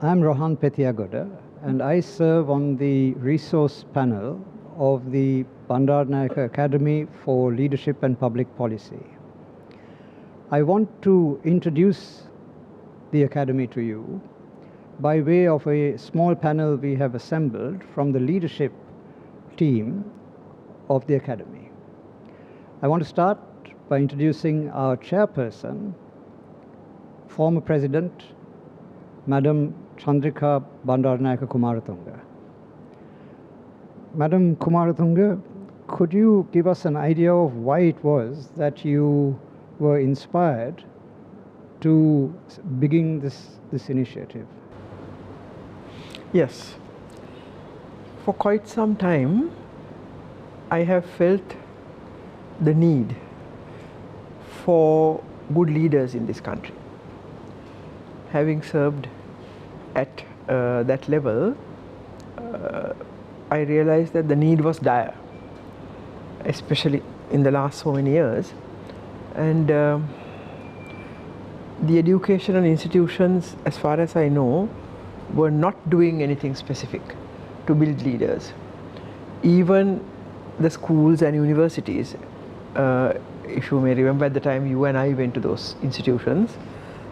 I'm Rohan Petiagoda, and I serve on the resource panel of the Bandaranaike Academy for Leadership and Public Policy. I want to introduce the Academy to you by way of a small panel we have assembled from the leadership team of the Academy. I want to start by introducing our chairperson, former President, Madam Chandrika Bandaranaike Kumaratunga. Madam Kumaratunga, could you give us an idea of why it was that you were inspired to begin this initiative? Yes. For quite some time, I have felt the need for good leaders in this country. Having served at that level, I realized that the need was dire, especially in the last so many years. And the educational institutions, as far as I know, were not doing anything specific to build leaders. Even the schools and universities, if you may remember at the time you and I went to those institutions,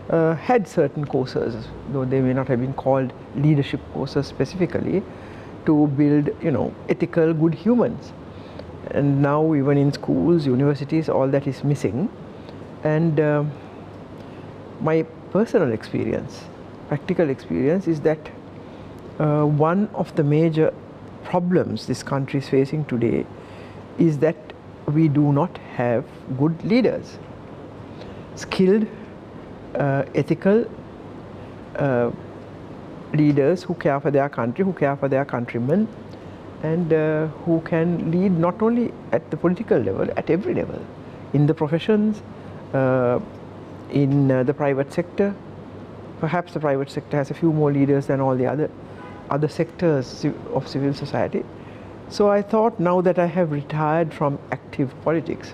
had certain courses, though they may not have been called leadership courses specifically, to build, ethical, good humans. And now even in schools, universities, all that is missing. And my personal experience, practical experience, is that one of the major problems this country is facing today is that we do not have good leaders, skilled, ethical leaders who care for their country, who care for their countrymen, and who can lead not only at the political level, at every level, in the professions, in the private sector. Perhaps the private sector has a few more leaders than all the other sectors of civil society. So I thought, now that I have retired from active politics,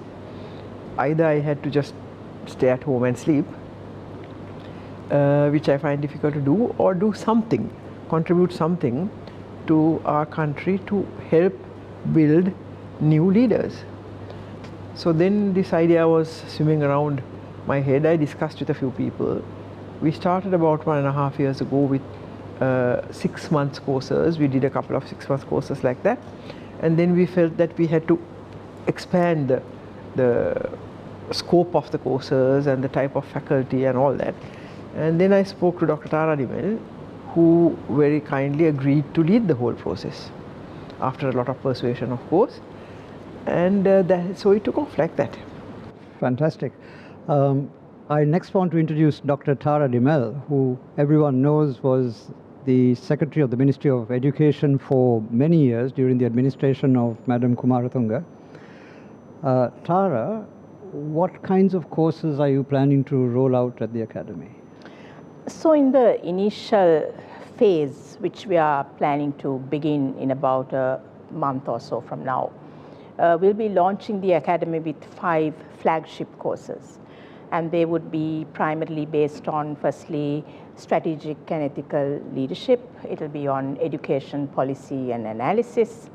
either I had to just stay at home and sleep, which I find difficult to do, or do something, contribute something to our country to help build new leaders. So then this idea was swimming around my head. I discussed with a few people. We started about 1.5 years ago with 6 months courses. We did a couple of 6 months courses like that, and then we felt that we had to expand the scope of the courses and the type of faculty and all that. And then I spoke to Dr. Tara Dimel, who very kindly agreed to lead the whole process, after a lot of persuasion, of course. And so it took off like that. Fantastic. I next want to introduce Dr. Tara Dimel, who everyone knows was the Secretary of the Ministry of Education for many years during the administration of Madam Kumaratunga. Tara, what kinds of courses are you planning to roll out at the Academy? So in the initial phase, which we are planning to begin in about a month or so from now, we'll be launching the Academy with 5 flagship courses. And they would be primarily based on, firstly, strategic and ethical leadership. It will be on education policy and analysis,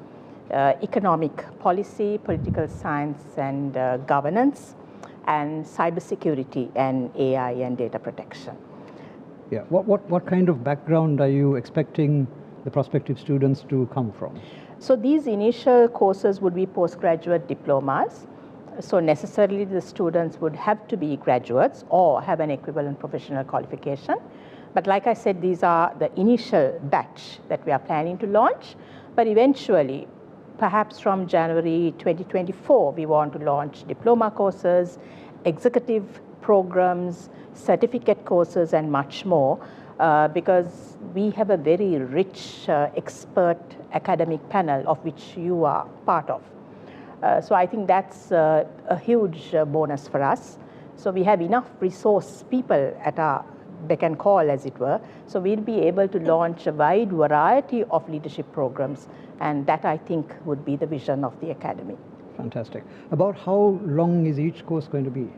economic policy, political science and governance, and cybersecurity and AI and data protection. Yeah. What kind of background are you expecting the prospective students to come from? So these initial courses would be postgraduate diplomas. So necessarily the students would have to be graduates or have an equivalent professional qualification. But like I said, these are the initial batch that we are planning to launch. But eventually, perhaps from January 2024, we want to launch diploma courses, executive programs, certificate courses, and much more, because we have a very rich expert academic panel of which you are part of. So I think that's a huge bonus for us. So we have enough resource people at our beck and call, as it were. So we'll be able to launch a wide variety of leadership programs, and that, I think, would be the vision of the Academy. Fantastic. About how long is each course going to be?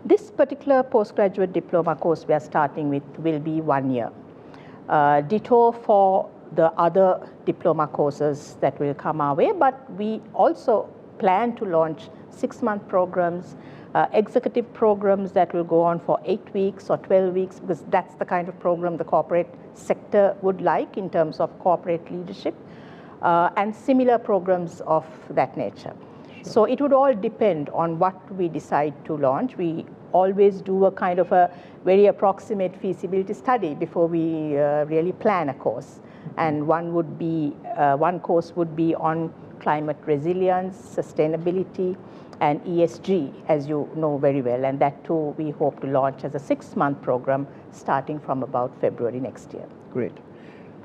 This particular postgraduate diploma course we are starting with will be 1 year. Ditto for the other diploma courses that will come our way, but we also plan to launch 6-month programs, executive programs that will go on for 8 weeks or 12 weeks, because that's the kind of program the corporate sector would like in terms of corporate leadership, and similar programs of that nature. Sure. So it would all depend on what we decide to launch. We always do a kind of a very approximate feasibility study before we really plan a course. And one course would be on climate resilience, sustainability, and ESG, as you know very well. And that too, we hope to launch as a 6-month program starting from about February next year. Great.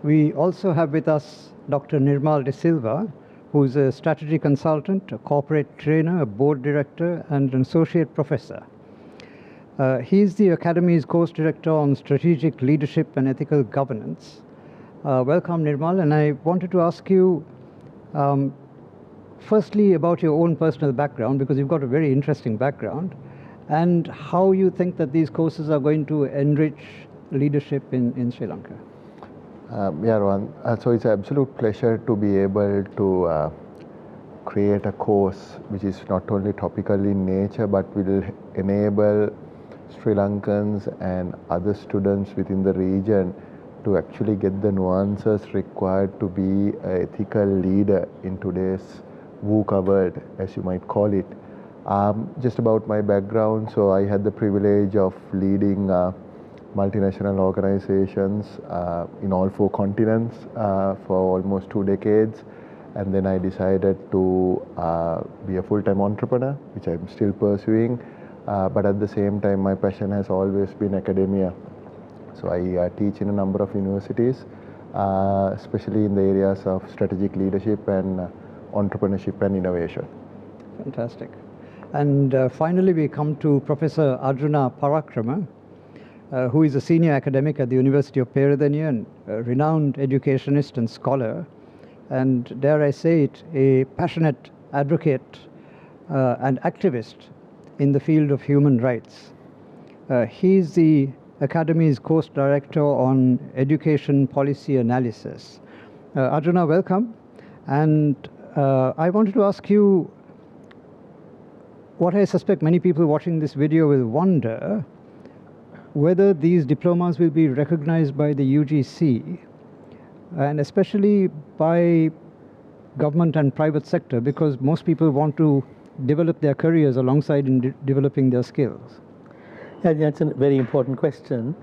We also have with us Dr. Nirmal De Silva, who's a strategy consultant, a corporate trainer, a board director, and an associate professor. He's the Academy's course director on strategic leadership and ethical governance. Welcome, Nirmal, and I wanted to ask you firstly about your own personal background, because you've got a very interesting background, and how you think that these courses are going to enrich leadership in Sri Lanka. Yeah, Rohan. So it's an absolute pleasure to be able to create a course which is not only topical in nature, but will enable Sri Lankans and other students within the region to actually get the nuances required to be an ethical leader in today's VUCA world, as you might call it. Just about my background, so I had the privilege of leading multinational organizations in all 4 continents for almost 2 decades, and then I decided to be a full-time entrepreneur, which I'm still pursuing, but at the same time my passion has always been academia. So I teach in a number of universities, especially in the areas of strategic leadership and entrepreneurship and innovation. Fantastic. And finally we come to Professor Arjuna Parakrama, who is a senior academic at the University of Peradeniya and a renowned educationist and scholar, and dare I say it, a passionate advocate and activist in the field of human rights. He's the Academy's course director on education policy analysis. Arjuna, welcome. And I wanted to ask you what I suspect many people watching this video will wonder: whether these diplomas will be recognized by the UGC, and especially by government and private sector, because most people want to develop their careers alongside in developing their skills. Yeah, that's a very important question.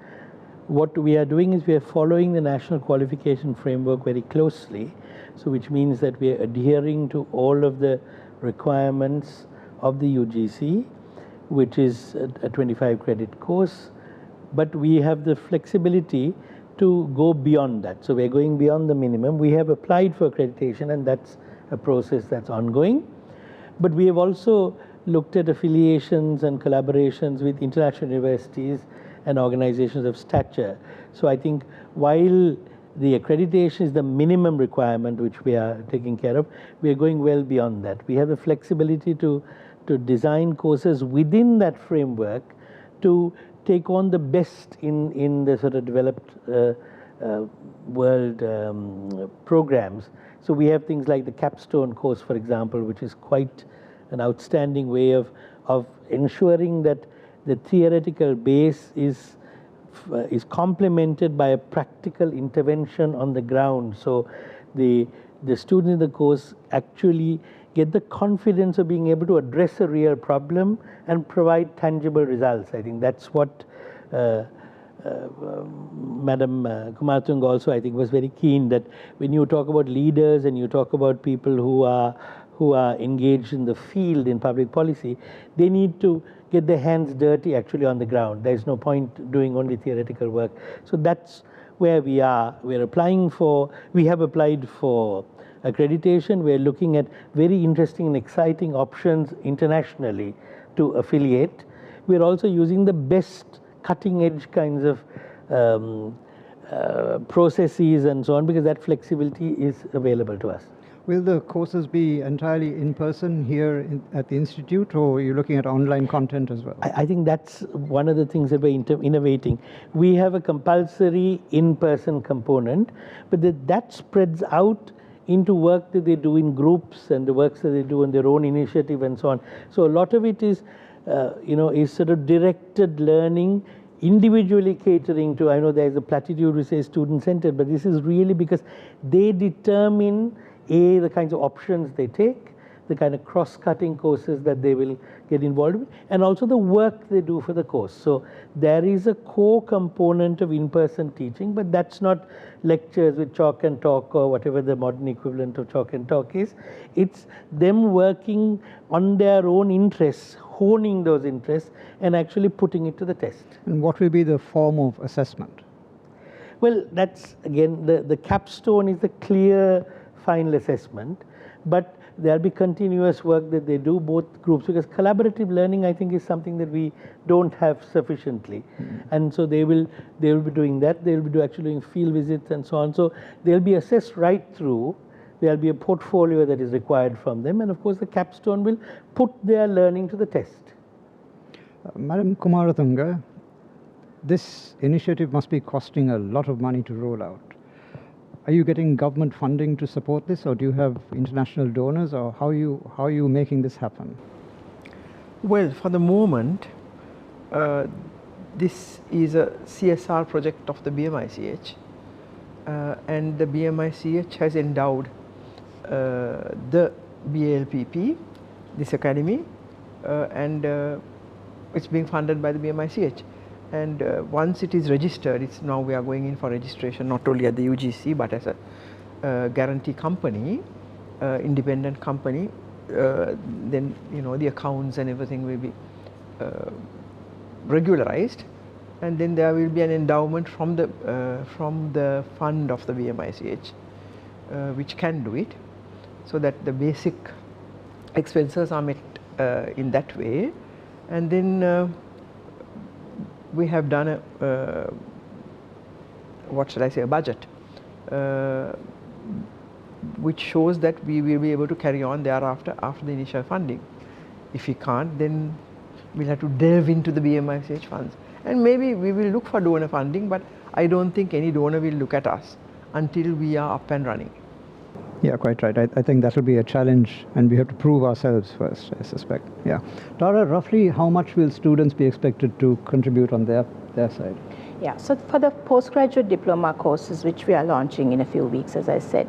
What we are doing is we are following the national qualification framework very closely, so which means that we are adhering to all of the requirements of the UGC, which is a 25 credit course, but we have the flexibility to go beyond that. So we're going beyond the minimum. We have applied for accreditation, and that's a process that's ongoing. But we have also looked at affiliations and collaborations with international universities and organizations of stature. So I think while the accreditation is the minimum requirement which we are taking care of, we are going well beyond that. We have the flexibility to design courses within that framework to take on the best in the sort of developed world programs. So we have things like the capstone course, for example, which is quite an outstanding way of ensuring that the theoretical base is complemented by a practical intervention on the ground. So the students in the course actually get the confidence of being able to address a real problem and provide tangible results. I think that's what Madam Kumartung also, I think, was very keen, that when you talk about leaders and you talk about people who are engaged in the field in public policy, they need to get their hands dirty actually on the ground. There's no point doing only theoretical work. So that's where we are. We have applied for accreditation. We're looking at very interesting and exciting options internationally to affiliate. We're also using the best cutting edge kinds of processes and so on, because that flexibility is available to us. Will the courses be entirely in person here at the Institute, or are you looking at online content as well? I think that's one of the things that we're innovating. We have a compulsory in-person component, but that spreads out into work that they do in groups and the works that they do on their own initiative and so on. So a lot of it is, is sort of directed learning, individually catering to, I know there's a platitude which says student-centered, but this is really because they determine the kinds of options they take, the kind of cross-cutting courses that they will get involved with, and also the work they do for the course. So there is a core component of in-person teaching, but that's not lectures with chalk and talk or whatever the modern equivalent of chalk and talk is. It's them working on their own interests, honing those interests, and actually putting it to the test. And what will be the form of assessment? Well, that's, again, the capstone is the clear final assessment, but there'll be continuous work that they do, both groups, because collaborative learning, I think, is something that we don't have sufficiently. And so they will be doing that. They'll be actually doing field visits and so on. So they'll be assessed right through. There'll be a portfolio that is required from them, and of course the capstone will put their learning to the test. Madam Kumaratunga, this initiative must be costing a lot of money to roll out. Are you getting government funding to support this, or do you have international donors, or how are you making this happen? Well, for the moment, this is a CSR project of the BMICH, and the BMICH has endowed the BALPP, this academy, and it's being funded by the BMICH. And once it is registered, now we are going in for registration not only at the UGC but as a guarantee company, independent company. Then the accounts and everything will be regularized, and then there will be an endowment from the fund of the BMICH, which can do it, so that the basic expenses are met in that way, and then. We have done a a budget which shows that we will be able to carry on thereafter after the initial funding. If we can't, then we'll have to delve into the BMICH funds, and maybe we will look for donor funding, but I don't think any donor will look at us until we are up and running. Yeah, quite right. I think that will be a challenge, and we have to prove ourselves first, I suspect. Yeah. Tara, roughly how much will students be expected to contribute on their side? Yeah, so for the postgraduate diploma courses, which we are launching in a few weeks, as I said,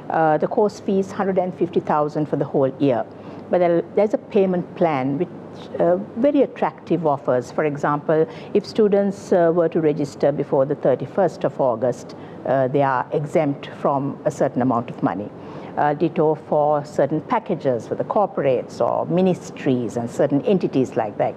the course fee is $150,000 for the whole year. But there's a payment plan which very attractive offers. For example, if students were to register before the 31st of August, they are exempt from a certain amount of money. Ditto for certain packages for the corporates or ministries and certain entities like that.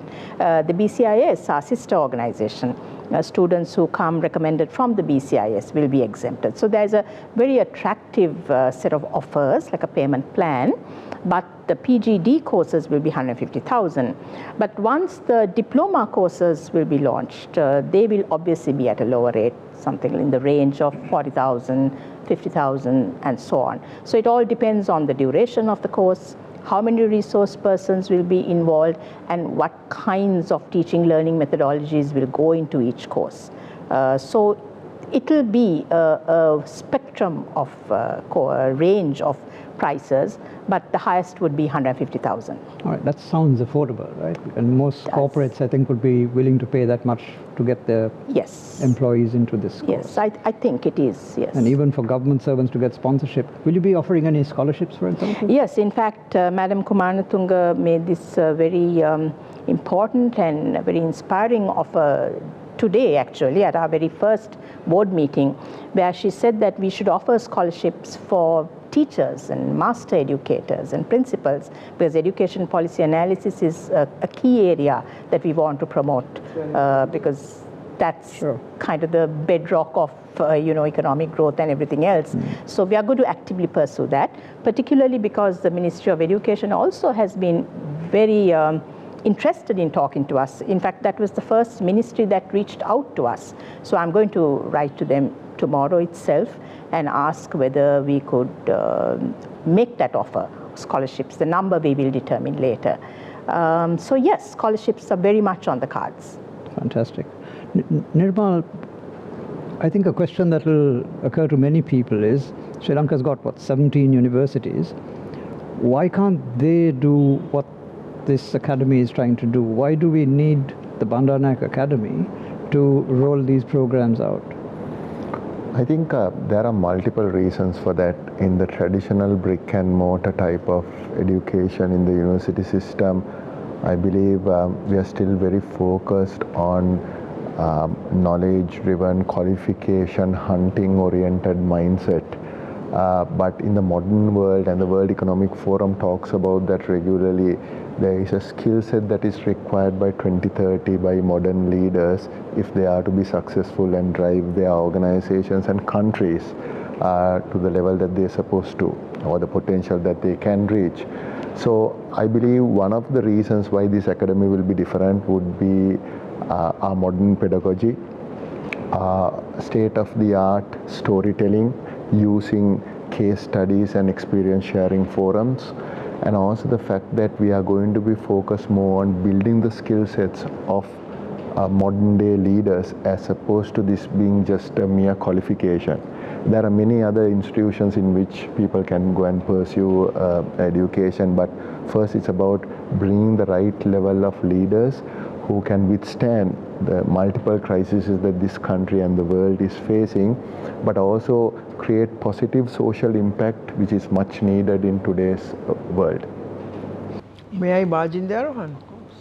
The BCIS, our sister organization, students who come recommended from the BCIS will be exempted. So there's a very attractive set of offers, like a payment plan, but the PGD courses will be $150,000. But once the diploma courses will be launched, they will obviously be at a lower rate, something in the range of $40,000, $50,000, and so on. So it all depends on the duration of the course, how many resource persons will be involved, and what kinds of teaching learning methodologies will go into each course. So it will be a spectrum of a range of prices, but the highest would be $150,000. All right, that sounds affordable, right? And most corporates, I think, would be willing to pay that much to get their employees into this course. Yes, I think it is, yes. And even for government servants to get sponsorship. Will you be offering any scholarships, for example? Yes, in fact, Madam Kumaratunga made this very important and very inspiring offer today, actually, at our very first board meeting, where she said that we should offer scholarships for teachers and master educators and principals, because education policy analysis is a key area that we want to promote, because that's kind of the bedrock of economic growth and everything else. So we are going to actively pursue that, particularly because the Ministry of Education also has been very interested in talking to us. In fact, that was the first ministry that reached out to us. So I'm going to write to them tomorrow itself and ask whether we could make that offer, scholarships. The number we will determine later. So yes, scholarships are very much on the cards. Fantastic. Nirmal, I think a question that will occur to many people is, Sri Lanka's got, what, 17 universities. Why can't they do what this academy is trying to do? Why do we need the Bandaranaike Academy to roll these programs out? I think there are multiple reasons for that. In the traditional brick and mortar type of education in the university system, I believe we are still very focused on knowledge-driven, qualification, hunting-oriented mindset. But in the modern world, and the World Economic Forum talks about that regularly, there is a skill set that is required by 2030 by modern leaders if they are to be successful and drive their organizations and countries to the level that they're supposed to, or the potential that they can reach. So I believe one of the reasons why this academy will be different would be our modern pedagogy, state-of-the-art storytelling, using case studies and experience sharing forums, and also the fact that we are going to be focused more on building the skill sets of modern day leaders as opposed to this being just a mere qualification. There are many other institutions in which people can go and pursue education, but first it's about bringing the right level of leaders who can withstand the multiple crises that this country and the world is facing, but also create positive social impact, which is much needed in today's world. May I barge in there, Rohan? Of course.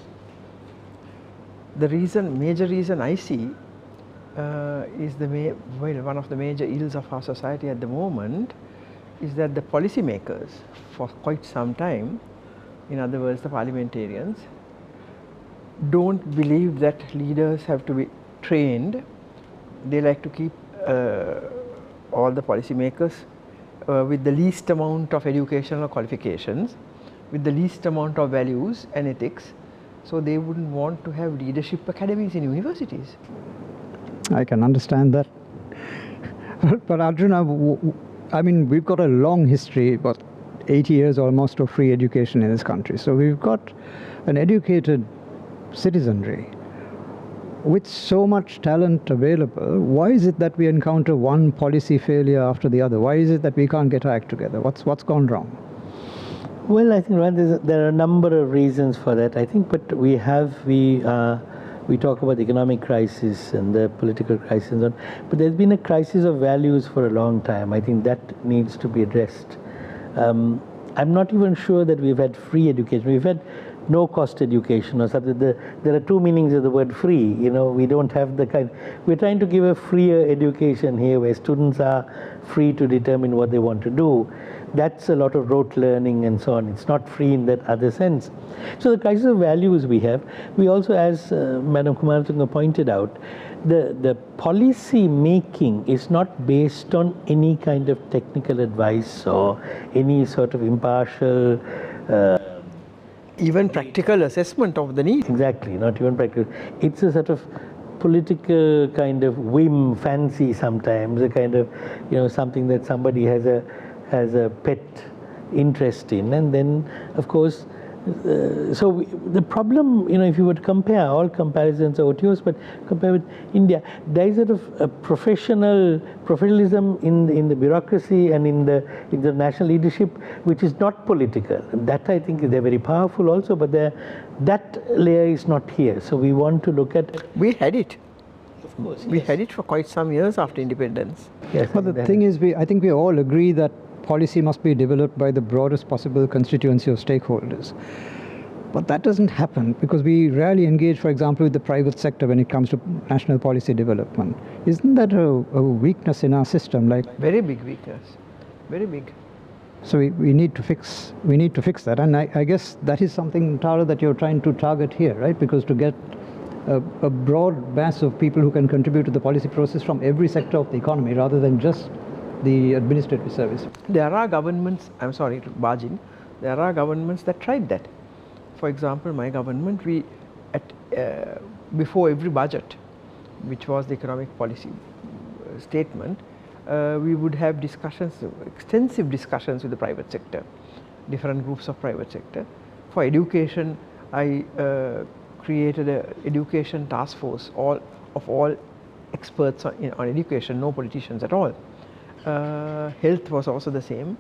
The major reason I see is one of the major ills of our society at the moment is that the policymakers for quite some time, in other words the parliamentarians, don't believe that leaders have to be trained. They like to keep all the policymakers with the least amount of educational qualifications, with the least amount of values and ethics. So they wouldn't want to have leadership academies in universities. I can understand that. But Arjuna, I mean, we've got a long history, about 80 years almost of free education in this country. So we've got an educated citizenry with so much talent available. Why is it that we encounter one policy failure after the other? Why is it that we can't get our act together? What's gone wrong? Well, I think there are a number of reasons for that. I think, but we talk about the economic crisis and the political crisis and so on, but there's been a crisis of values for a long time. I think that needs to be addressed. I'm not even sure that we've had free education. We've had no cost education or something. There are two meanings of the word free. You know, we don't have the kind. We're trying to give a freer education here, where students are free to determine what they want to do. That's a lot of rote learning and so on. It's not free in that other sense. So the crisis of values we have. We also, as Madam Kumaratunga pointed out, the policy making is not based on any kind of technical advice or any sort of impartial even practical assessment of the need. Exactly, not even practical. It's a sort of political kind of whim, fancy sometimes, a kind of, you know, something that somebody has a pet interest in, and then of course the problem, you know, if you would compare, all comparisons are odious, but compare with India, there is sort of a professionalism in the bureaucracy and in the national leadership, which is not political. That I think they're very powerful also, but that layer is not here. So we want to look at it. We had it. Of course, we had it for quite some years after independence. Yes, but the thing is, I think we all agree that policy must be developed by the broadest possible constituency of stakeholders. But that doesn't happen because we rarely engage, for example, with the private sector when it comes to national policy development. Isn't that a weakness in our system? Like, very big weakness, very big. So we need to fix that, and I guess that is something, Tara, that you're trying to target here, right? Because to get a broad mass of people who can contribute to the policy process from every sector of the economy rather than just the administrative service. There are governments, I'm sorry to barge in, there are governments that tried that. for example, my government, we before every budget, which was the economic policy statement, we would have discussions, extensive discussions with the private sector, different groups of private sector. For education, I created an education task force of all experts on education, no politicians at all. Health was also the same.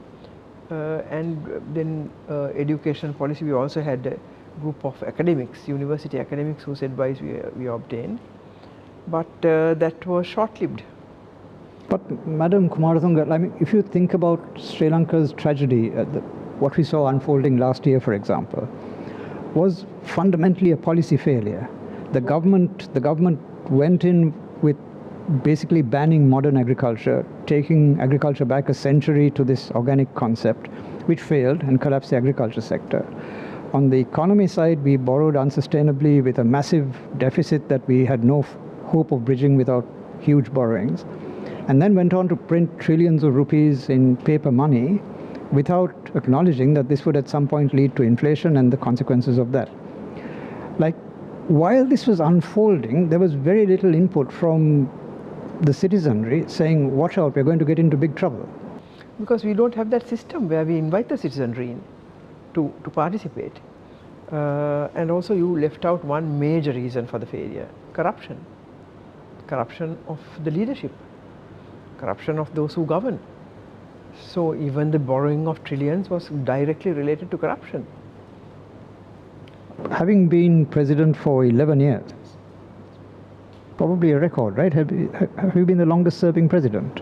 And then education policy, we also had a group of academics, university academics whose advice we obtained. But that was short-lived. But Madam Kumaratunga, I mean, if you think about Sri Lanka's tragedy, what we saw unfolding last year, for example, was fundamentally a policy failure. The government went in with basically banning modern agriculture, taking agriculture back a century to this organic concept, which failed and collapsed the agriculture sector. On the economy side, we borrowed unsustainably with a massive deficit that we had no hope of bridging without huge borrowings, and then went on to print trillions of rupees in paper money without acknowledging that this would at some point lead to inflation and the consequences of that. Like, while this was unfolding, there was very little input from the citizenry saying, watch out, we're going to get into big trouble. Because we don't have that system where we invite the citizenry in to participate. And also you left out one major reason for the failure: corruption. Corruption of the leadership, corruption of those who govern. So even the borrowing of trillions was directly related to corruption. Having been president for 11 years, probably a record, right? Have you been the longest serving president?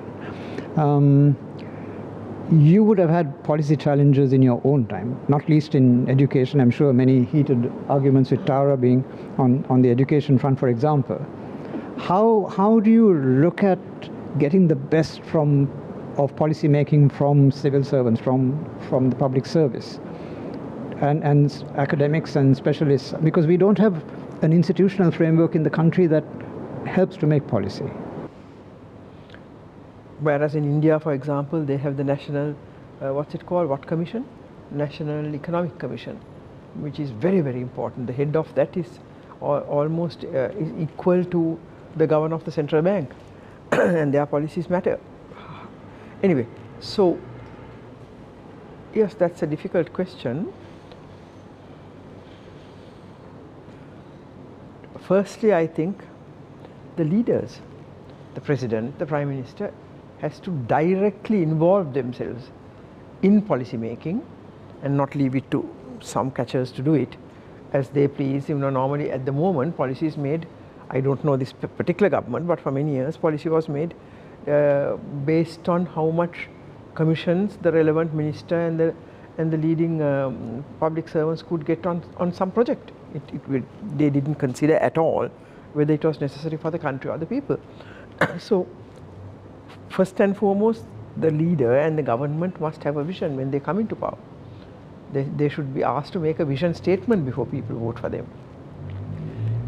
You would have had policy challenges in your own time, not least in education. I'm sure many heated arguments with Tara being on the education front, for example. How do you look at getting the best of policy making from civil servants, from the public service, and academics and specialists? Because we don't have an institutional framework in the country that helps to make policy. Whereas in India, for example, they have the national, what's it called, what commission? National Economic Commission, which is very, very important. The head of that is almost is equal to the governor of the central bank, and their policies matter. Anyway, so yes, that's a difficult question. Firstly, I think the leaders, the president, the prime minister, has to directly involve themselves in policy making and not leave it to some catchers to do it as they please. You know, normally at the moment policy is made, I don't know this particular government, but for many years policy was made based on how much commissions the relevant minister and the leading public servants could get on some project. They didn't consider at all whether it was necessary for the country or the people. So first and foremost, the leader and the government must have a vision when they come into power. They should be asked to make a vision statement before people vote for them.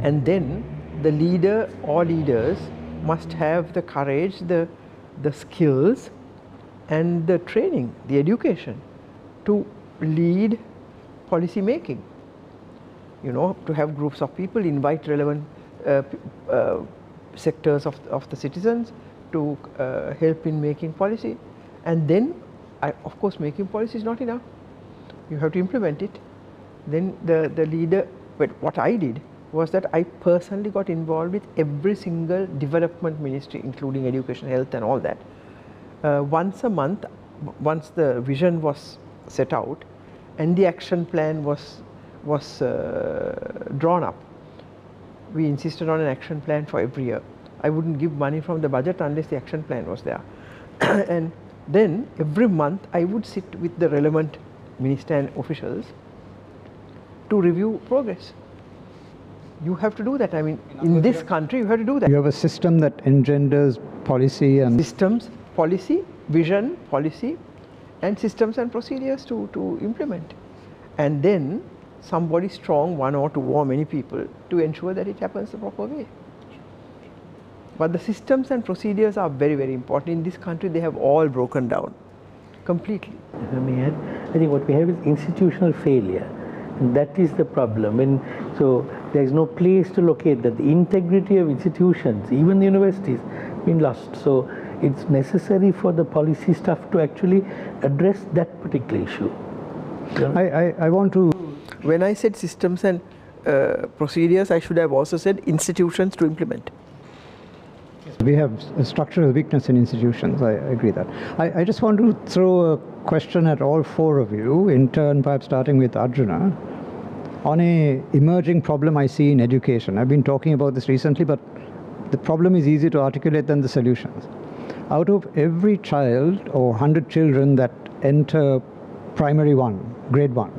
And then the leader or leaders must have the courage, the skills and the training, the education to lead policy making. You know, to have groups of people, invite relevant sectors of the citizens to help in making policy. And then, of course, making policy is not enough. You have to implement it. Then the leader, but what I did was that I personally got involved with every single development ministry, including education, health and all that. Once a month, once the vision was set out and the action plan was drawn up, we insisted on an action plan for every year. I wouldn't give money from the budget unless the action plan was there. And then every month I would sit with the relevant minister and officials to review progress. You have to do that. I mean, in this country you have to do that. You have a system that engenders policy and... Systems, policy, vision, policy and systems and procedures to implement. And then somebody strong, one or two or many people, to ensure that it happens the proper way. But the systems and procedures are very, very important. In this country they have all broken down completely. If I may add, I think what we have is institutional failure. And that is the problem. And so there is no place to locate that. The integrity of institutions, even the universities, been lost. So it's necessary for the policy stuff to actually address that particular issue. I want to... When I said systems and procedures, I should have also said institutions to implement. We have a structural weakness in institutions, I agree that. I just want to throw a question at all four of you, in turn perhaps starting with Arjuna, on a emerging problem I see in education. I've been talking about this recently, but the problem is easier to articulate than the solutions. Out of every child or 100 children that enter primary one, grade 1,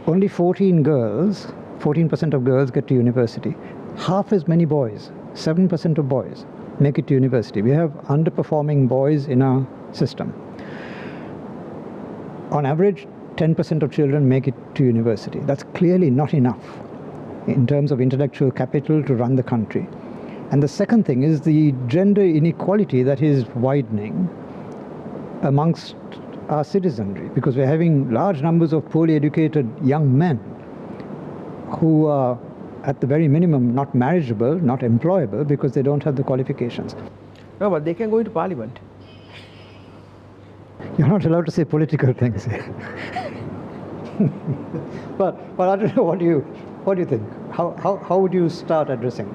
only 14% of girls get to university. Half as many boys, 7% of boys make it to university. We have underperforming boys in our system. On average, 10% of children make it to university. That's clearly not enough in terms of intellectual capital to run the country. And the second thing is the gender inequality that is widening amongst our citizenry, because we're having large numbers of poorly educated young men who are at the very minimum not marriageable, not employable, because they don't have the qualifications. No, but they can go into parliament. You're not allowed to say political things here. but I don't know, what do you think? How would you start addressing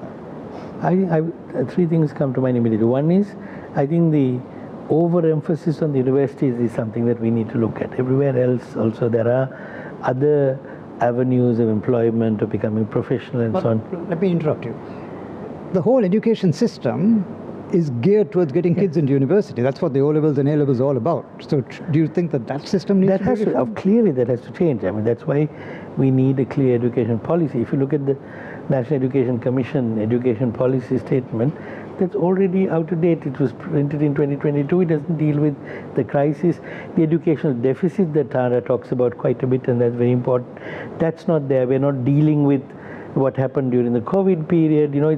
that? Three things come to mind immediately. One is, I think the overemphasis on the universities is something that we need to look at. Everywhere else also there are other avenues of employment, of becoming professional and so on. Let me interrupt you. The whole education system is geared towards getting kids into university. That's what the O-levels and A-levels are all about. So do you think that system needs to be reformed? Clearly that has to change. I mean, that's why we need a clear education policy. If you look at the National Education Commission education policy statement, that's already out of date. It was printed in 2022. It doesn't deal with the crisis. The educational deficit that Tara talks about quite a bit, and that's very important. That's not there. We're not dealing with what happened during the COVID period. You know,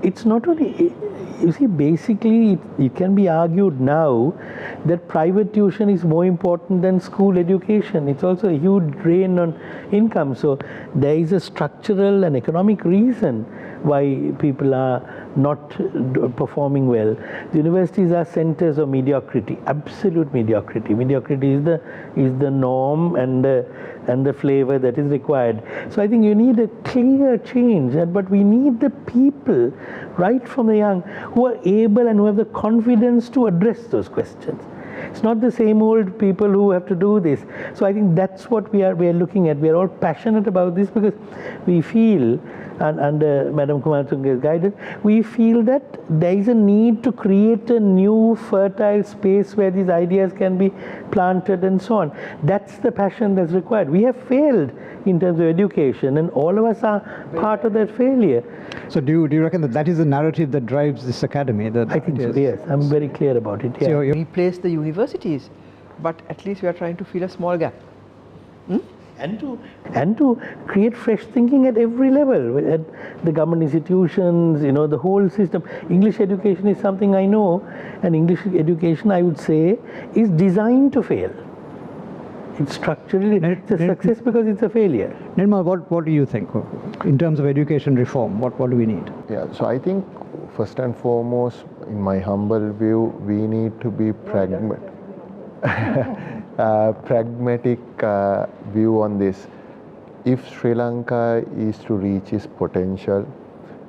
it's not only, you see, basically it can be argued now that private tuition is more important than school education. It's also a huge drain on income. So there is a structural and economic reason why people are not performing well. The universities are centers of mediocrity, absolute mediocrity. Mediocrity is the norm and the flavor that is required. So I think you need a clear change, but we need the people right from the young who are able and who have the confidence to address those questions. It's not the same old people who have to do this. So I think that's what we are looking at. We are all passionate about this because we feel, and under Madam Kumartunga's guidance, we feel that there is a need to create a new fertile space where these ideas can be planted and so on. That's the passion that's required. We have failed in terms of education, and all of us are part of that failure. So do you reckon that is the narrative that drives this academy? I think so, yes. I'm very clear about it. Yeah. So replace the universities, but at least we are trying to fill a small gap. And to create fresh thinking at every level, at the government institutions, you know, the whole system. English education is something I know, and English education, I would say, is designed to fail. It's structurally, it's a success because it's a failure. Nirmal, what do you think in terms of education reform? What do we need? Yeah, so I think first and foremost, in my humble view, we need to be pragmatic view on this. If Sri Lanka is to reach its potential,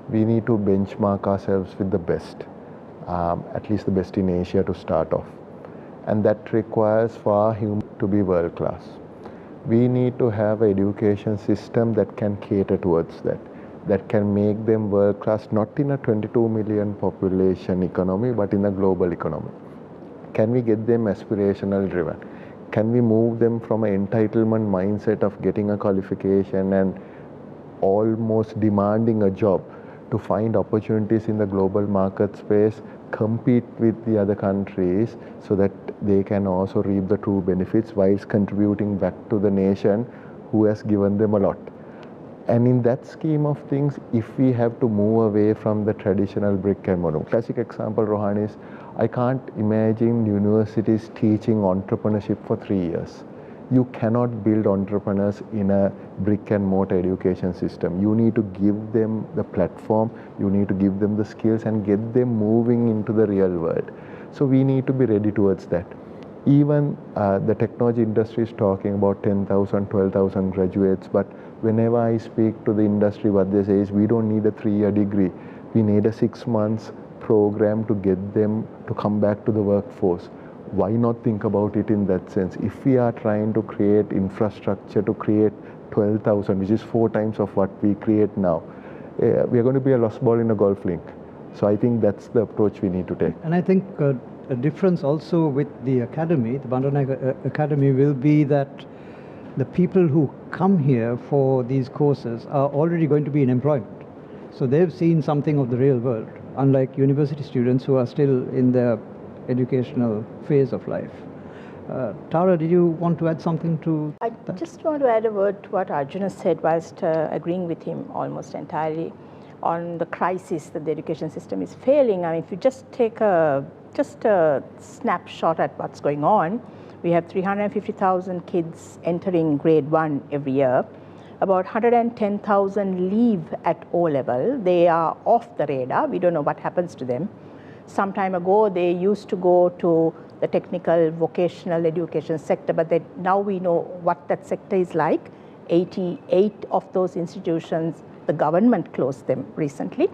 we need to benchmark ourselves with the best, at least the best in Asia to start off. And that requires for our human to be world class. We need to have an education system that can cater towards that can make them world class, not in a 22 million population economy, but in a global economy. Can we get them aspirational driven? Can we move them from an entitlement mindset of getting a qualification and almost demanding a job to find opportunities in the global market space, compete with the other countries so that they can also reap the true benefits whilst contributing back to the nation who has given them a lot. And in that scheme of things, if we have to move away from the traditional brick and mortar, classic example, Rohan, is I can't imagine universities teaching entrepreneurship for 3 years. You cannot build entrepreneurs in a brick and mortar education system. You need to give them the platform, you need to give them the skills and get them moving into the real world. So we need to be ready towards that. Even the technology industry is talking about 10,000, 12,000 graduates, but whenever I speak to the industry, what they say is we don't need a 3-year degree. We need a 6 months program to get them to come back to the workforce. Why not think about it in that sense? If we are trying to create infrastructure to create 12,000, which is 4 times of what we create now, we are going to be a lost ball in a golf link. So I think that's the approach we need to take. And I think a difference also with the academy, the Bandaranaike Academy, will be that the people who come here for these courses are already going to be in employment. So they've seen something of the real world, unlike university students who are still in their educational phase of life. Tara, did you want to add something to I that? just want to add a word to what Arjuna said, whilst agreeing with him almost entirely on the crisis that the education system is failing. I mean, if you just take a snapshot at what's going on, we have 350,000 kids entering grade 1 every year. About 110,000 leave at O level. They are off the radar. We don't know what happens to them. Some time ago, they used to go to the technical vocational education sector, but now we know what that sector is like. 88 of those institutions, the government closed them recently.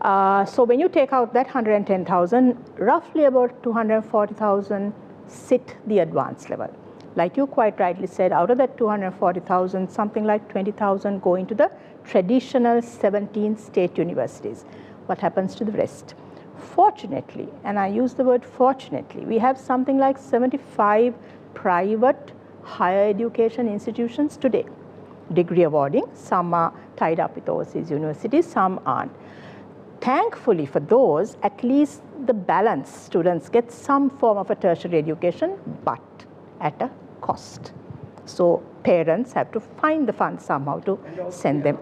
So when you take out that 110,000, roughly about 240,000 sit the advanced level. Like you quite rightly said, out of that 240,000, something like 20,000 go into the traditional 17 state universities. What happens to the rest? Fortunately, and I use the word fortunately, we have something like 75 private higher education institutions today, degree awarding. Some are tied up with overseas universities, some aren't. Thankfully for those, at least the balanced students get some form of a tertiary education, but at a cost. So parents have to find the funds somehow to send them.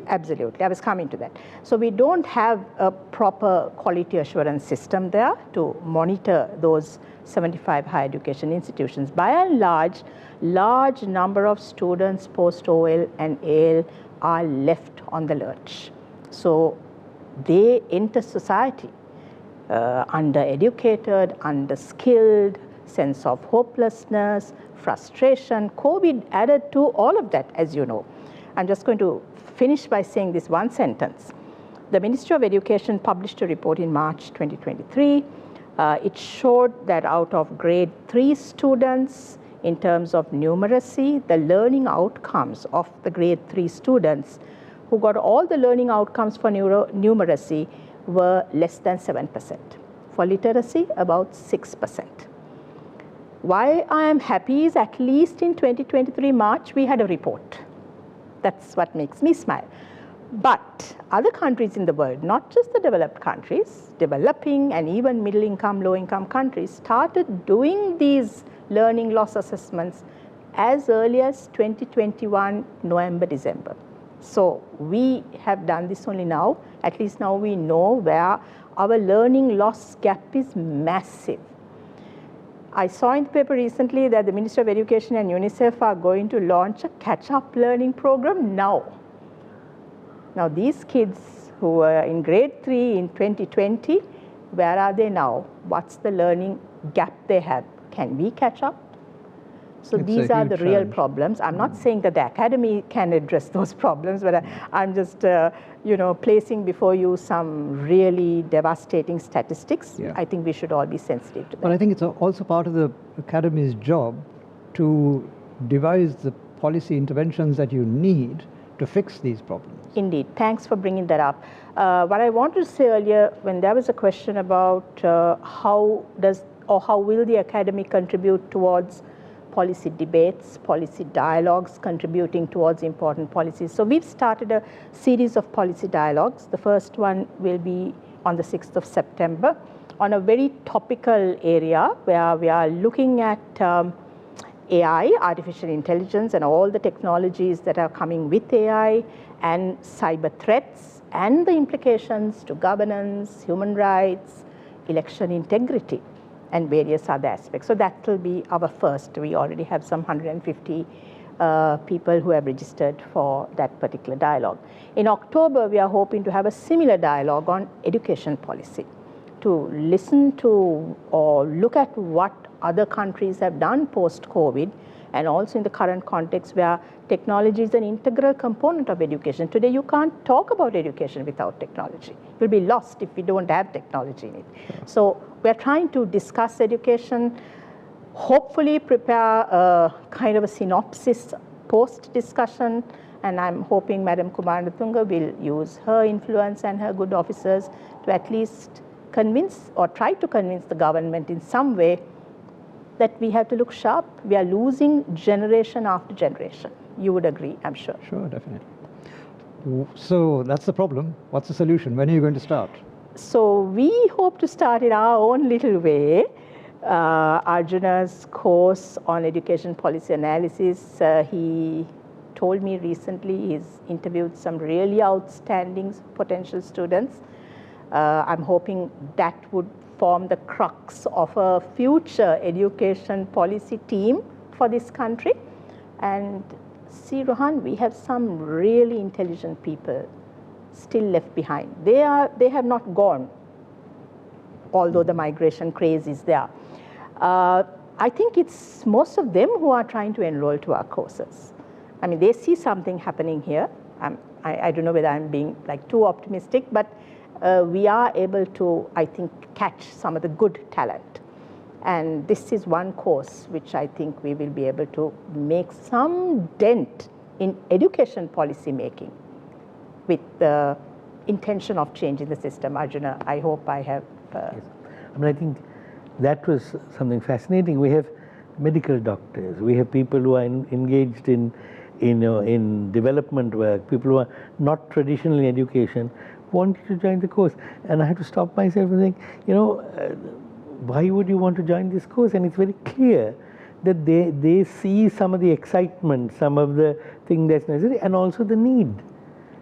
Absolutely, I was coming to that. So we don't have a proper quality assurance system there to monitor those 75 higher education institutions. By and large number of students post-OL and AL are left on the lurch. So they enter society undereducated, underskilled, sense of hopelessness, frustration. COVID added to all of that, as you know. I'm just going to finish by saying this one sentence. The Ministry of Education published a report in March 2023. It showed that out of grade 3 students, in terms of numeracy, the learning outcomes of the grade 3 students who got all the learning outcomes for numeracy were less than 7%. For literacy, about 6%. Why I am happy is at least in 2023 March, we had a report. That's what makes me smile. But other countries in the world, not just the developed countries, developing and even middle income, low income countries started doing these learning loss assessments as early as 2021 November, December. So we have done this only now. At least now we know where our learning loss gap is massive. I saw in the paper recently that the Ministry of Education and UNICEF are going to launch a catch-up learning program now. Now these kids who were in grade 3 in 2020, where are they now? What's the learning gap they have? Can we catch up? So these are the real problems. I'm not saying that the academy can address those problems, but I'm just placing before you some really devastating statistics. Yeah. I think we should all be sensitive to that. But I think it's also part of the academy's job to devise the policy interventions that you need to fix these problems. Indeed. Thanks for bringing that up. What I wanted to say earlier, when there was a question about how will the academy contribute towards policy debates, policy dialogues, contributing towards important policies. So we've started a series of policy dialogues. The first one will be on the 6th of September on a very topical area where we are looking at AI, artificial intelligence, and all the technologies that are coming with AI, and cyber threats, and the implications to governance, human rights, election integrity, and various other aspects. So that will be our first. We already have some 150 people who have registered for that particular dialogue. In October, we are hoping to have a similar dialogue on education policy, to listen to or look at what other countries have done post-COVID, and also in the current context where technology is an integral component of education. Today, you can't talk about education without technology. You'll be lost if we don't have technology in it. So we're trying to discuss education, hopefully prepare a kind of a synopsis post-discussion, and I'm hoping Madam Kumaratunga will use her influence and her good officers to at least convince or try to convince the government in some way that we have to look sharp. We are losing generation after generation. You would agree, I'm sure. Sure, definitely. So that's the problem. What's the solution? When are you going to start? So we hope to start in our own little way. Arjuna's course on education policy analysis, he told me recently he's interviewed some really outstanding potential students. I'm hoping that would form the crux of a future education policy team for this country. And see, Rohan, we have some really intelligent people still left behind. They have not gone, although the migration craze is there. I think it's most of them who are trying to enroll to our courses. I mean, they see something happening here. I don't know whether I'm being like too optimistic, but we are able to, I think, catch some of the good talent. And this is one course which I think we will be able to make some dent in education policy making with the intention of changing the system. Arjuna, I hope I have... Yes. I mean, I think that was something fascinating. We have medical doctors, we have people who are engaged in development work, people who are not traditional in education, wanted to join the course. And I had to stop myself and think, why would you want to join this course? And it's very clear that they see some of the excitement, some of the thing that's necessary, and also the need.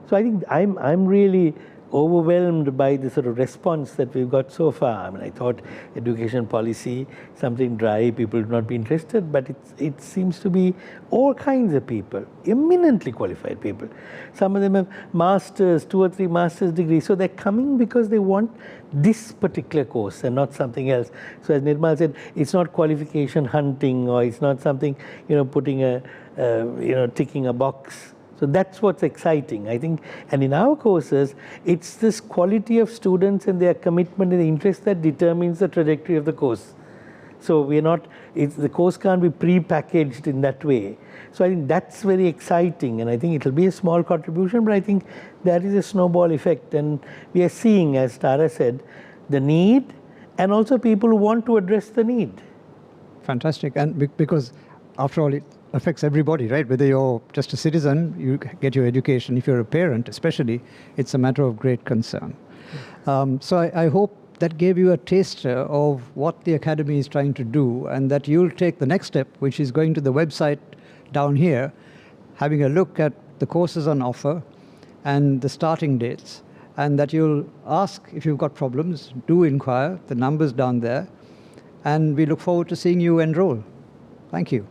So I think I'm really overwhelmed by the sort of response that we've got so far. I mean, I thought education policy, something dry, people would not be interested, but it seems to be all kinds of people, eminently qualified people. Some of them have masters, 2 or 3 master's degrees, so they're coming because they want this particular course and not something else. So as Nirmal said, it's not qualification hunting, or it's not something, putting ticking a box. So that's what's exciting, I think. And in our courses, it's this quality of students and their commitment and the interest that determines the trajectory of the course. So the course can't be pre-packaged in that way. So I think that's very exciting, and I think it'll be a small contribution, but I think there is a snowball effect, and we are seeing, as Tara said, the need, and also people who want to address the need. Fantastic. And because after all, it affects everybody, right? Whether you're just a citizen, you get your education. If you're a parent, especially, it's a matter of great concern. So I hope that gave you a taster of what the Academy is trying to do, and that you'll take the next step, which is going to the website down here, having a look at the courses on offer and the starting dates, and that you'll ask if you've got problems, do inquire, the number's down there, and we look forward to seeing you enroll. Thank you.